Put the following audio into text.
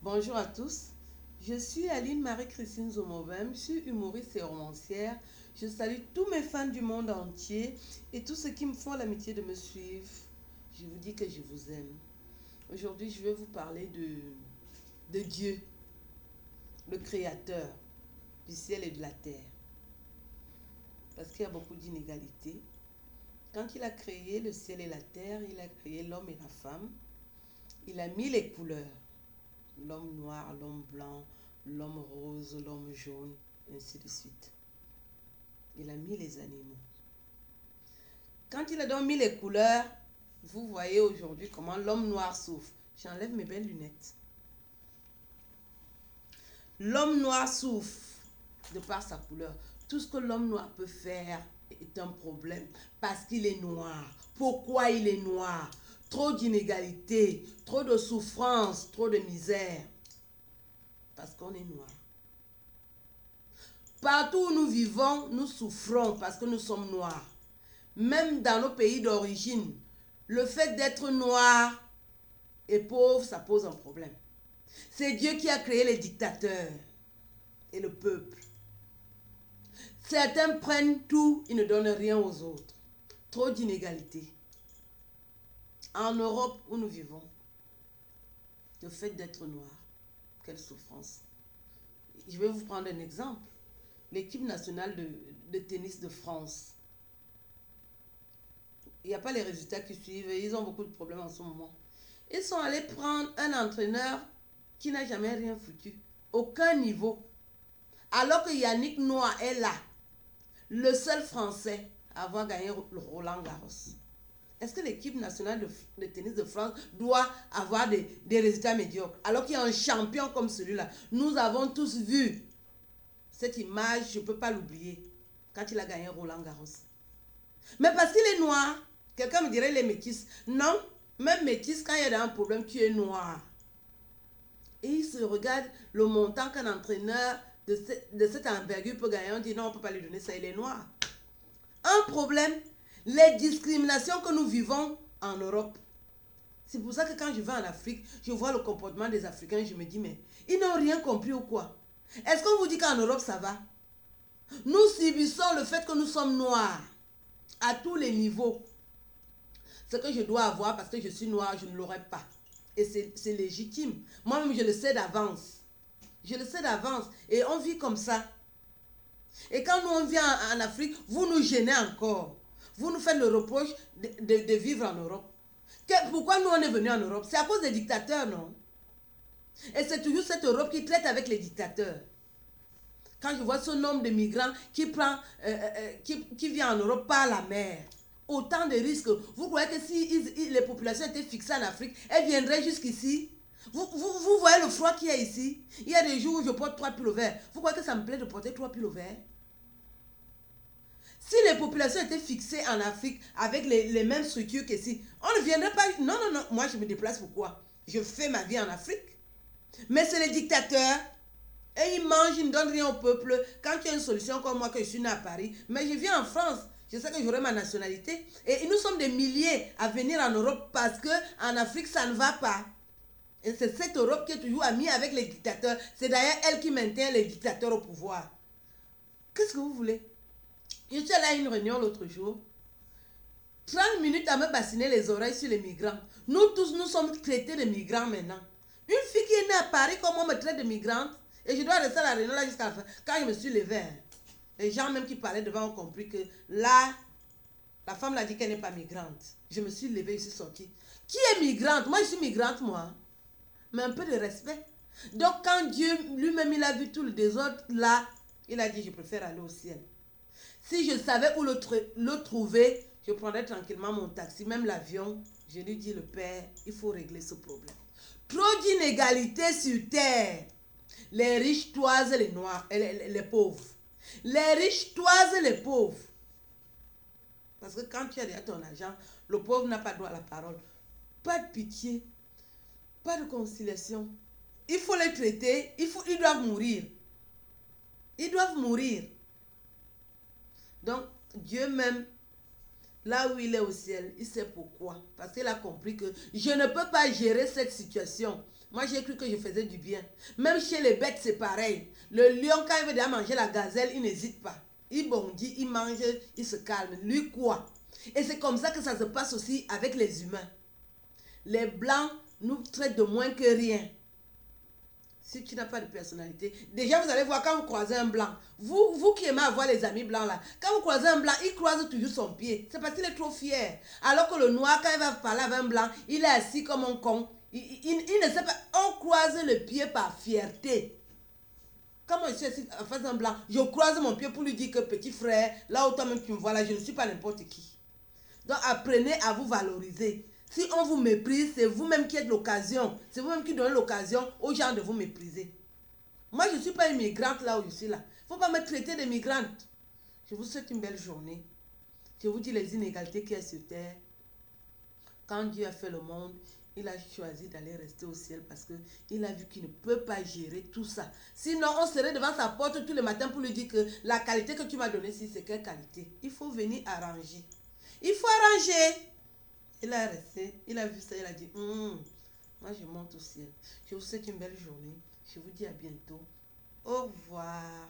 Bonjour à tous, je suis Aline Marie-Christine Zomovem, je suis humoriste et romancière. Je salue tous mes fans du monde entier et tous ceux qui me font l'amitié de me suivre. Je vous dis que je vous aime. Aujourd'hui, je vais vous parler de Dieu, le créateur du ciel et de la terre. Parce qu'il y a beaucoup d'inégalités. Quand il a créé le ciel et la terre, il a créé l'homme et la femme. Il a mis les couleurs. L'homme noir, l'homme blanc, l'homme rose, l'homme jaune, ainsi de suite. Il a mis les animaux. Quand il a donc mis les couleurs, vous voyez aujourd'hui comment l'homme noir souffre. J'enlève mes belles lunettes. L'homme noir souffre de par sa couleur. Tout ce que l'homme noir peut faire est un problème parce qu'il est noir. Pourquoi il est noir? Trop d'inégalités, trop de souffrance, trop de misère. Parce qu'on est noir. Partout où nous vivons, nous souffrons parce que nous sommes noirs. Même dans nos pays d'origine, le fait d'être noir et pauvre, ça pose un problème. C'est Dieu qui a créé les dictateurs et le peuple. Certains prennent tout, ils ne donnent rien aux autres. Trop d'inégalités. En Europe où nous vivons, le fait d'être noir, quelle souffrance. Je vais vous prendre un exemple. L'équipe nationale de tennis de France. Il n'y a pas les résultats qui suivent. Ils ont beaucoup de problèmes en ce moment. Ils sont allés prendre un entraîneur qui n'a jamais rien foutu. Aucun niveau. Alors que Yannick Noah est là. Le seul Français à avoir gagné le Roland Garros. Est-ce que l'équipe nationale de tennis de France doit avoir des résultats médiocres? Alors qu'il y a un champion comme celui-là. Nous avons tous vu cette image, je ne peux pas l'oublier, quand il a gagné Roland Garros. Mais parce qu'il est noir, quelqu'un me dirait les métis. Non, même métis, quand il y a un problème, tu es noir. Et il se regarde le montant qu'un entraîneur de cette envergure peut gagner. On dit non, on ne peut pas lui donner ça, il est noir. Un problème, les discriminations que nous vivons en Europe. C'est pour ça que quand je vais en Afrique, je vois le comportement des Africains, je me dis, mais ils n'ont rien compris ou quoi? Est-ce qu'on vous dit qu'en Europe, ça va? Nous subissons le fait que nous sommes noirs à tous les niveaux. Ce que je dois avoir parce que je suis noire, je ne l'aurai pas. Et c'est légitime. Moi-même, je le sais d'avance. Je le sais d'avance. Et on vit comme ça. Et quand nous, on vient en Afrique, vous nous gênez encore. Vous nous faites le reproche de vivre en Europe. Pourquoi nous, on est venus en Europe? C'est à cause des dictateurs, non? Et c'est toujours cette Europe qui traite avec les dictateurs. Quand je vois ce nombre de migrants qui vient en Europe par la mer, autant de risques. Vous croyez que si les populations étaient fixées en Afrique, elles viendraient jusqu'ici? Vous voyez le froid qu'il y a ici? Il y a des jours où je porte 3 pulls verts. Vous croyez que ça me plaît de porter 3 pulls verts? Si les populations étaient fixées en Afrique avec les mêmes structures qu'ici, on ne viendrait pas. Non, non, non. Moi, je me déplace pourquoi? Je fais ma vie en Afrique. Mais c'est les dictateurs. Et ils mangent, ils ne donnent rien au peuple. Quand tu as une solution comme moi, que je suis né à Paris, mais je vis en France, je sais que j'aurai ma nationalité. Et nous sommes des milliers à venir en Europe parce qu'en Afrique, ça ne va pas. Et c'est cette Europe qui est toujours amie avec les dictateurs. C'est d'ailleurs elle qui maintient les dictateurs au pouvoir. Qu'est-ce que vous voulez? Je suis allée à une réunion l'autre jour. 30 minutes à me bassiner les oreilles sur les migrants. Nous tous, nous sommes traités de migrants maintenant. Une fille qui est née à Paris, comment on me traite de migrante? Et je dois rester à la réunion là jusqu'à la fin. Quand je me suis levée, les gens même qui parlaient devant ont compris que là, la femme l'a dit qu'elle n'est pas migrante. Je me suis levée, je suis sortie. Qui est migrante? Moi, je suis migrante, moi. Mais un peu de respect. Donc, quand Dieu lui-même, il a vu tout le désordre là, il a dit, je préfère aller au ciel. Si je savais où le trouver, je prendrais tranquillement mon taxi, même l'avion. Je lui dis, le Père, il faut régler ce problème. Trop d'inégalités sur terre. Les riches toisent les noirs, les pauvres. Les riches toisent les pauvres. Parce que quand tu as déjà ton argent, le pauvre n'a pas droit à la parole. Pas de pitié, pas de conciliation. Il faut les traiter, ils doivent mourir. Ils doivent mourir. Donc, Dieu même, là où il est au ciel, il sait pourquoi. Parce qu'il a compris que je ne peux pas gérer cette situation Moi, j'ai cru que je faisais du bien. Même chez les bêtes, c'est pareil. Le lion, quand il veut déjà manger la gazelle, il n'hésite pas. Il bondit, il mange, il se calme. Lui, quoi? Et c'est comme ça que ça se passe aussi avec les humains. Les blancs nous traitent de moins que rien. Si tu n'as pas de personnalité, déjà vous allez voir quand vous croisez un blanc, vous qui aimez avoir les amis blancs là, quand vous croisez un blanc, il croise toujours son pied. C'est parce qu'il est trop fier. Alors que le noir, quand il va parler avec un blanc, il est assis comme un con. Il ne sait pas, on croise le pied par fierté. Quand moi je suis assis en face d'un blanc, je croise mon pied pour lui dire que petit frère, là où toi-même tu me vois là, je ne suis pas n'importe qui. Donc apprenez à vous valoriser. Si on vous méprise, c'est vous-même qui êtes l'occasion. C'est vous-même qui donnez l'occasion aux gens de vous mépriser. Moi, je ne suis pas une migrante là où je suis là. Il ne faut pas me traiter de migrante. Je vous souhaite une belle journée. Je vous dis les inégalités qu'il y a sur terre. Quand Dieu a fait le monde, il a choisi d'aller rester au ciel parce qu'il a vu qu'il ne peut pas gérer tout ça. Sinon, on serait devant sa porte tous les matins pour lui dire que la qualité que tu m'as donnée, c'est quelle qualité. Il faut venir arranger. Il faut arranger. Il a resté, il a vu ça, il a dit, moi je monte au ciel. Je vous souhaite une belle journée. Je vous dis à bientôt. Au revoir.